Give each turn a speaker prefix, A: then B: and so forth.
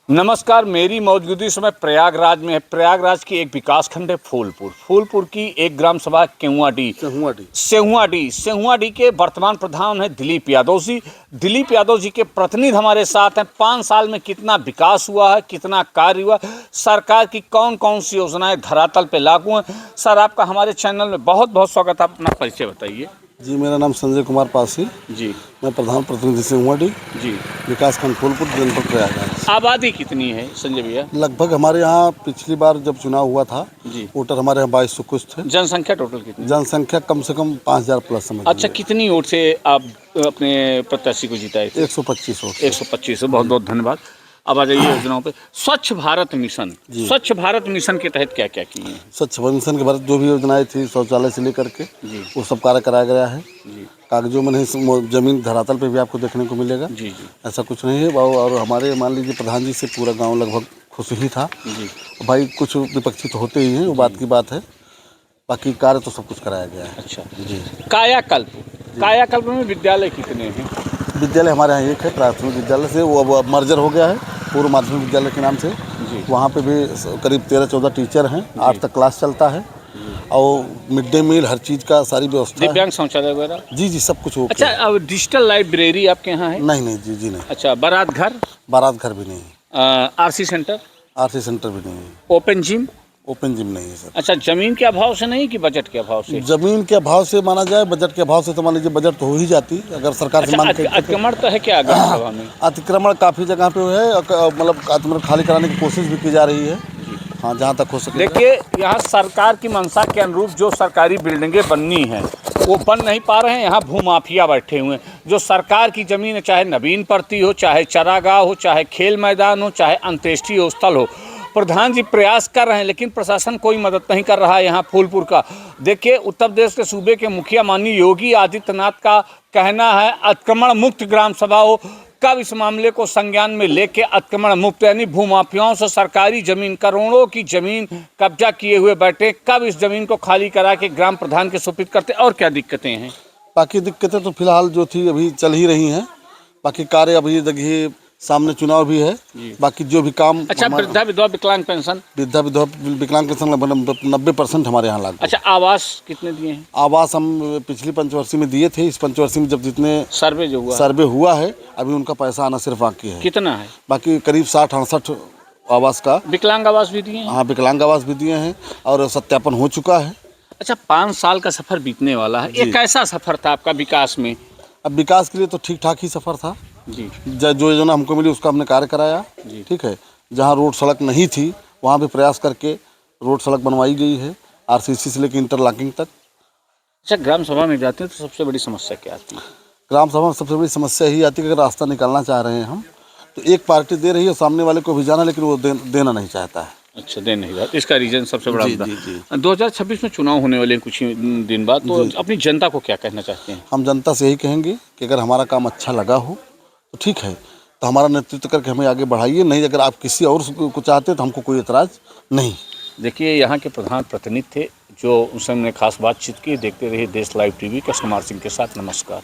A: नमस्कार। मेरी मौजूदगी इस समय प्रयागराज में है। प्रयागराज की एक विकास खंड है फूलपुर। फूलपुर की एक ग्राम सभा सेहुआडी के वर्तमान प्रधान है दिलीप यादव जी। दिलीप यादव जी के प्रतिनिधि हमारे साथ हैं। 5 साल में कितना विकास हुआ है, कितना कार्य हुआ, सरकार की कौन कौन सी योजनाएं धरातल पे लागू हैं। सर, आपका हमारे चैनल में बहुत बहुत स्वागत है। अपना परिचय बताइए।
B: जी, मेरा नाम संजय कुमार पासी।
A: जी।
B: मैं प्रधान प्रतिनिधि सेहुआडी
A: जी।
B: विकास खंड फूलपुर जनपद प्रयागराज।
A: आबादी कितनी है संजय भैया?
B: लगभग हमारे यहाँ पिछली बार जब चुनाव हुआ था,
A: जी,
B: वोटर हमारे यहाँ 2200 कुछ थे।
A: जनसंख्या टोटल कितनी?
B: जनसंख्या कम से कम 5000 प्लस समझ
A: अच्छा,
B: लीजिए।
A: कितनी वोट से आप अपने प्रत्याशी को जिताए थे?
B: 125 वोट से।
A: 125। बहुत बहुत धन्यवाद। अब आ जाइए योजनाओं पे। स्वच्छ भारत मिशन, स्वच्छ भारत मिशन के तहत क्या क्या किए हैं?
B: स्वच्छ मिशन के भारत जो भी योजनाएं थी, शौचालय से लेकर के
A: जी,
B: वो सब कार्य कराया गया है।
A: जी,
B: कागजों में नहीं, जमीन धरातल पे भी आपको देखने को मिलेगा।
A: जी, जी,
B: ऐसा कुछ नहीं है। और हमारे मान लीजिए प्रधान जी से पूरा गांव लगभग खुश ही था।
A: जी।
B: भाई कुछ विपक्षी तो होते ही हैं, वो बात की बात है। बाकी कार्य तो सब कुछ कराया गया है।
A: अच्छा।
B: जी।
A: कायाकल्प, कायाकल्प में विद्यालय कितने हैं?
B: विद्यालय हमारे यहाँ एक है, प्राथमिक विद्यालय से वो अब मर्जर हो गया है पूर्व माध्यमिक विद्यालय के नाम से।
A: जी,
B: वहाँ पे भी करीब 13-14 टीचर हैं। 8 तक क्लास चलता है और मिड डे मील हर चीज़ का सारी व्यवस्था है।
A: दिव्यांग शौचालय वगैरह?
B: जी जी, सब कुछ ओके
A: अच्छा,
B: है।
A: अब डिजिटल लाइब्रेरी आपके यहाँ है?
B: नहीं नहीं, जी जी नहीं।
A: अच्छा, बारात घर?
B: बारात घर भी नहीं है।
A: RC centre?
B: आरसी सेंटर भी नहीं है।
A: Open gym?
B: ओपन जिम नहीं है सर।
A: अच्छा, जमीन के अभाव से नहीं कि बजट के अभाव से?
B: जमीन के अभाव से माना जाए, बजट के अभाव से तो मान लीजिए बजट तो हो ही जाती अगर सरकार से
A: अच्छा,
B: मांग के।
A: अतिक्रमण तो है क्या ग्राम सभा में?
B: अतिक्रमण काफ़ी जगह पे है, मतलब अतिक्रमण खाली कराने की कोशिश भी की जा रही है। हाँ, जहाँ तक हो सके।
A: देखिए, यहाँ सरकार की मंशा के अनुरूप जो सरकारी बिल्डिंगें बननी हैं वो बन नहीं पा रहे हैं। यहाँ भूमाफिया बैठे हुए हैं। जो सरकार की ज़मीन है, चाहे नवीन पड़ती हो, चाहे चरागाह हो, चाहे खेल मैदान हो, चाहे अंत्येष्टि स्थल हो, प्रधान जी प्रयास कर रहे हैं लेकिन प्रशासन कोई मदद नहीं कर रहा है। यहाँ फूलपुर का देखिए, उत्तर प्रदेश के सूबे के मुखिया माननीय योगी आदित्यनाथ का कहना है अतिक्रमण मुक्त ग्राम सभा हो। कब इस मामले को संज्ञान में लेके अतिक्रमण मुक्त यानी भूमाफियाओं से सरकारी जमीन, करोड़ों की जमीन कब्जा किए हुए बैठे, कब इस जमीन को खाली करा के ग्राम प्रधान के सुपुर्द करते? और क्या दिक्कतें हैं?
B: बाकी दिक्कतें तो फिलहाल जो थी अभी चल ही रही हैं। बाकी कार्य अभी देखिए, सामने चुनाव भी है। बाकी जो भी काम।
A: अच्छा, वृद्धा विधवा विकलांग पेंशन?
B: वृद्धा विधवा विकलांग पेंशन लगभग 90% हमारे यहाँ लागू।
A: अच्छा, आवास कितने दिए हैं?
B: आवास हम पिछली पंचवर्षीय में दिए थे। इस पंचवर्षीय में जब जितने सर्वे हुआ है अभी उनका पैसा आना सिर्फ बाकी है।
A: कितना है?
B: बाकी करीब 60-68 आवास का।
A: विकलांग आवास भी दिए हैं?
B: हाँ, विकलांग आवास भी दिए हैं और सत्यापन हो चुका है।
A: अच्छा, 5 साल का सफर बीतने वाला है। ये कैसा सफर था आपका विकास में?
B: अब विकास के लिए तो ठीक ठाक ही सफर था
A: जी।
B: जो योजना हमको मिली उसका हमने कार्य कराया। ठीक है। जहाँ रोड सड़क नहीं थी वहाँ भी प्रयास करके रोड सड़क बनवाई गई है, आरसीसी से लेकर इंटरलॉकिंग तक।
A: अच्छा, ग्राम सभा में जाते हैं तो सबसे बड़ी समस्या क्या आती है?
B: ग्राम सभा में सबसे बड़ी समस्या यही आती है कि अगर रास्ता निकालना चाह रहे हैं हम तो एक पार्टी दे रही है सामने वाले को भी जाना, लेकिन वो देना नहीं चाहता है।
A: अच्छा, दे नहीं रहा, इसका रीजन सबसे बड़ा
B: जी,
A: मुद्दा।
B: जी, जी।
A: 2026 में चुनाव होने वाले हैं कुछ ही दिन बाद, तो अपनी जनता को क्या कहना चाहते हैं?
B: हम जनता से यही कहेंगे कि अगर हमारा काम अच्छा लगा हो तो ठीक है, तो हमारा नेतृत्व करके हमें आगे बढ़ाइए। नहीं, अगर आप किसी और को चाहते तो हमको कोई एतराज़ नहीं।
A: देखिए, यहाँ के प्रधान प्रतिनिधि थे जो उनसे हमने खास बातचीत की। देखते रहिए देश लाइव टीवी। कस्टमर सिंह के साथ। नमस्कार।